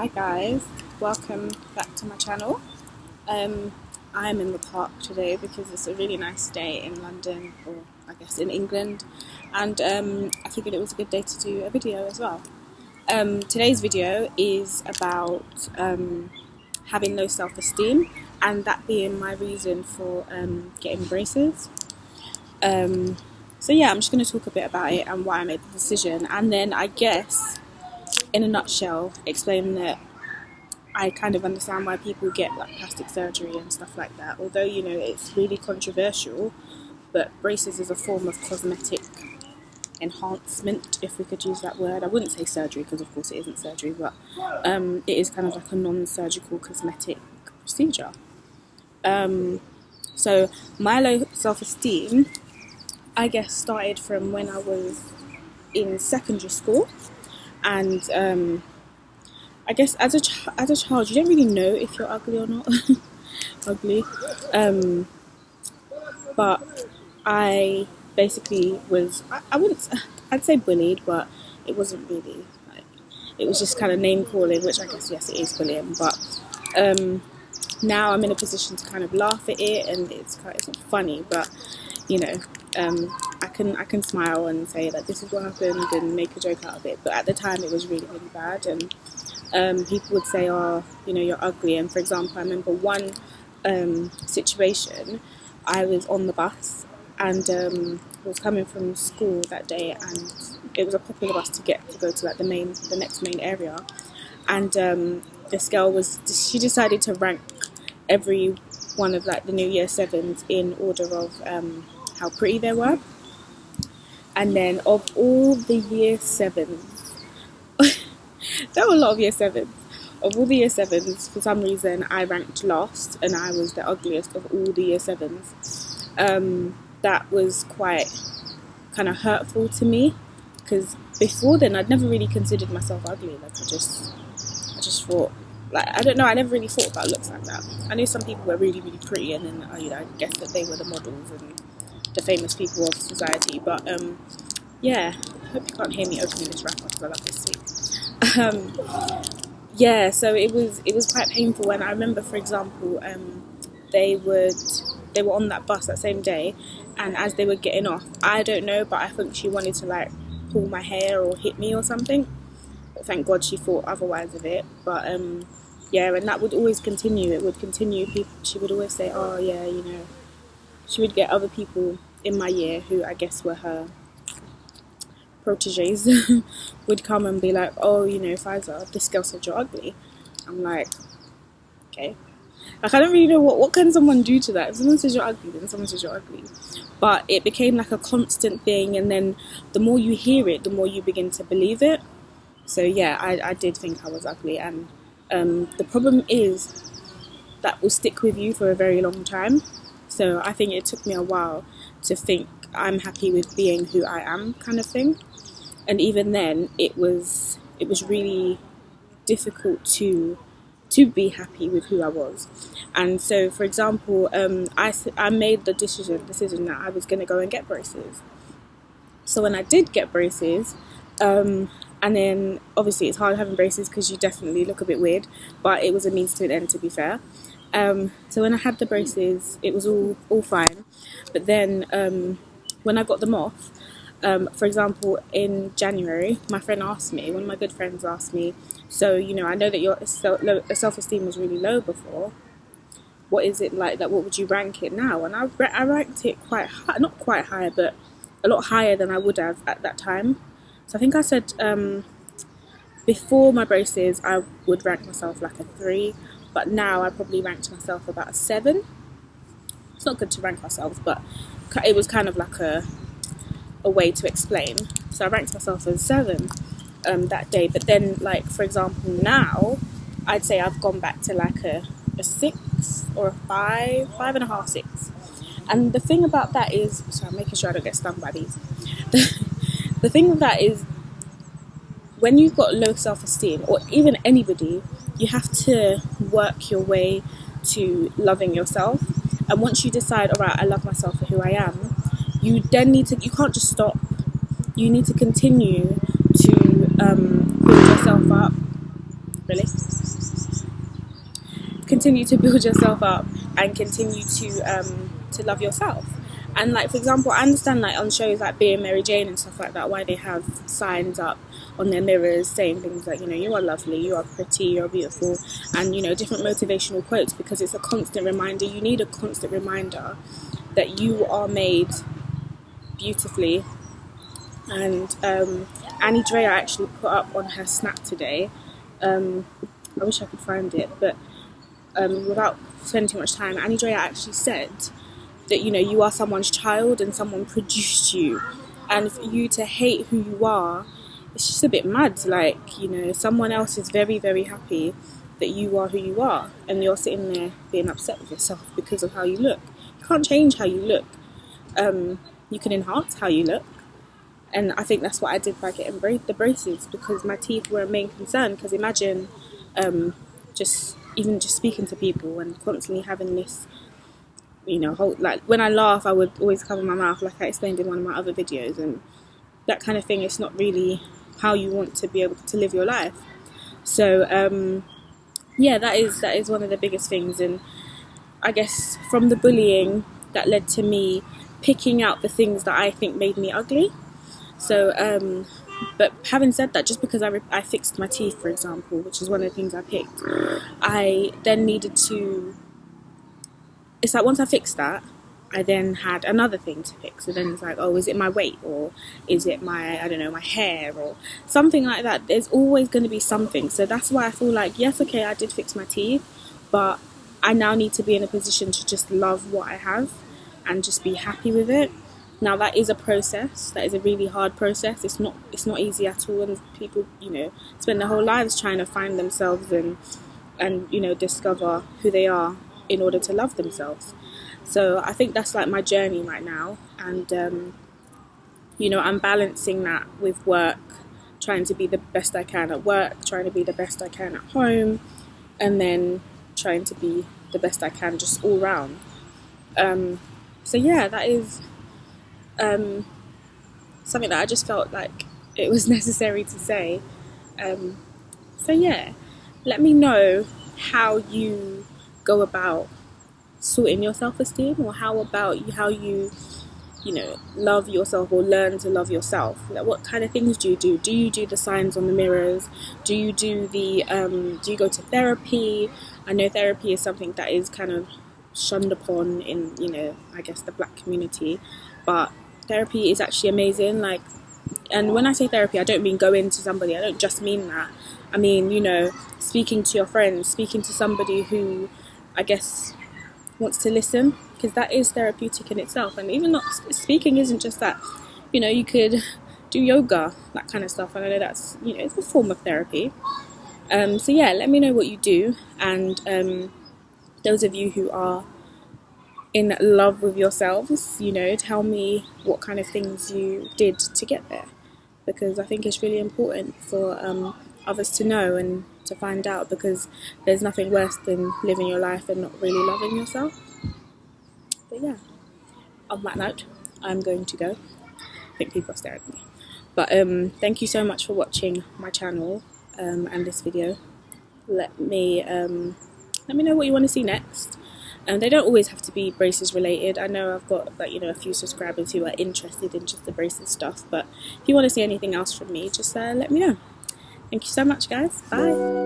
Hi guys, welcome back to my channel. I'm in the park today because it's a really nice day in London, or I guess in England, and I figured it was a good day to do a video as well. Today's video is about having low self-esteem, and that being my reason for getting braces. So yeah, I'm just going to talk a bit about it and why I made the decision, and then I guess in a nutshell explain that I kind of understand why people get like plastic surgery and stuff like that, although it's really controversial, but braces is a form of cosmetic enhancement, if we could use that word. I wouldn't say surgery because of course it isn't surgery, but it is kind of like a non-surgical cosmetic procedure. So my low self-esteem, I guess, started from when I was in secondary school. And I guess as a child, you don't really know if you're ugly or not. Ugly. But I basically was, I'd say bullied, but it wasn't really. Like, it was just kind of name calling, which I guess, yes, it is bullying. But now I'm in a position to kind of laugh at it, and it's not funny, but I can smile and say that this is what happened and make a joke out of it. But at the time it was really, really bad, and people would say, oh, you're ugly. And for example, I remember one situation. I was on the bus and was coming from school that day, and it was a popular bus to go to like the next main area. And this girl she decided to rank every one of like the new year 7s in order of how pretty they were. And then of all the year 7s, there were a lot of year 7s. Of all the year 7s, for some reason I ranked last, and I was the ugliest of all the year 7s. That was quite kind of hurtful to me, because before then I'd never really considered myself ugly. Like I just thought, like, I don't know, I never really thought about looks like that. I knew some people were really, really pretty, and then I guess that they were the models and the famous people of society. But yeah, I hope you can't hear me opening this wrapper because I love this sweet. Yeah, so it was quite painful. And I remember, for example, they were on that bus that same day, and as they were getting off, I don't know, but I think she wanted to like pull my hair or hit me or something. But thank God she thought otherwise of it. But yeah, and that would always continue. It would continue. She would always say, oh yeah, she would get other people in my year who I guess were her proteges would come and be like, oh, Faiza, this girl said you're ugly. I'm like, okay. Like, I don't really know what can someone do to that. If someone says you're ugly, then someone says you're ugly. But it became like a constant thing, and then the more you hear it, the more you begin to believe it. So yeah, I did think I was ugly, and the problem is that will stick with you for a very long time. So I think it took me a while to think I'm happy with being who I am, kind of thing. And even then, it was really difficult to be happy with who I was. And so, for example, I made the decision that I was going to go and get braces. So when I did get braces, and then obviously it's hard having braces because you definitely look a bit weird, but it was a means to an end, to be fair. So when I had the braces, it was all fine. But then when I got them off, for example, in January, one of my good friends asked me, so, I know that your self-esteem was really low before. What is it like that? What would you rank it now? And I ranked it quite high, not quite high, but a lot higher than I would have at that time. So I think I said before my braces, I would rank myself like a 3. But now I probably ranked myself about a 7. It's not good to rank ourselves, but it was kind of like a way to explain. So I ranked myself as 7 that day. But then, like, for example, now I'd say I've gone back to like a 6 or a 5.5, 6. And the thing about that is, so I'm making sure I don't get stung by these. The thing with that is, when you've got low self-esteem, or even anybody, you have to work your way to loving yourself. And once you decide, all right, I love myself for who I am, you can't just stop. You need to continue to build yourself up. Really? continue to build yourself up and continue to love yourself. And like, for example, I understand like on shows like Being Mary Jane and stuff like that, why they have signs up on their mirrors saying things like, you know, you are lovely, you are pretty, you're beautiful, and, you know, different motivational quotes, because it's a constant reminder. You need a constant reminder that you are made beautifully. And Annie Drea actually put up on her Snap today, I wish I could find it, but without spending too much time, Annie Drea actually said that, you know, you are someone's child and someone produced you, and for you to hate who you are, it's just a bit mad. Like, you know, someone else is very, very happy that you are who you are, and you're sitting there being upset with yourself because of how you look. You can't change how you look. You can enhance how you look, and I think that's what I did by getting the braces, because my teeth were a main concern. Because imagine just speaking to people and constantly having this, you know, like when I laugh I would always cover my mouth, like I explained in one of my other videos, and that kind of thing is not really how you want to be able to live your life. So yeah, that is one of the biggest things. And I guess from the bullying, that led to me picking out the things that I think made me ugly. So but having said that, just because I fixed my teeth, for example, which is one of the things I picked, I then needed to, it's like once I fixed that, I then had another thing to fix. So then it's like, oh, is it my weight, or is it my, I don't know, my hair, or something like that. There's always going to be something. So that's why I feel like, yes, okay, I did fix my teeth, but I now need to be in a position to just love what I have and just be happy with it. Now that is a process. That is a really hard process. It's not easy at all, and people, you know, spend their whole lives trying to find themselves and you know, discover who they are in order to love themselves. So I think that's like my journey right now, and you know, I'm balancing that with work, trying to be the best I can at work, trying to be the best I can at home, and then trying to be the best I can just all round. So yeah, that is something that I just felt like it was necessary to say. So yeah, let me know how you go about sorting your self-esteem, or how you know, love yourself or learn to love yourself. Like, what kind of things do you do? Do you do the signs on the mirrors? Do you do the do you go to therapy? I know therapy is something that is kind of shunned upon in, you know, I guess the black community, but therapy is actually amazing. Like, and when I say therapy, I don't mean go into somebody, I don't just mean that. I mean, you know, speaking to your friends, speaking to somebody who, I guess, wants to listen, because that is therapeutic in itself. And even not speaking isn't just that, you know, you could do yoga, that kind of stuff, and I know that's, you know, it's a form of therapy. So yeah, let me know what you do, and those of you who are in love with yourselves, you know, tell me what kind of things you did to get there, because I think it's really important for others to know and to find out, because there's nothing worse than living your life and not really loving yourself. But yeah, on that note, I'm going to go. I think people are staring at me. But thank you so much for watching my channel and this video. Let me know what you want to see next. They don't always have to be braces related. I know I've got, like, you know, a few subscribers who are interested in just the braces stuff, but if you want to see anything else from me, just let me know. Thank you so much, guys. Bye.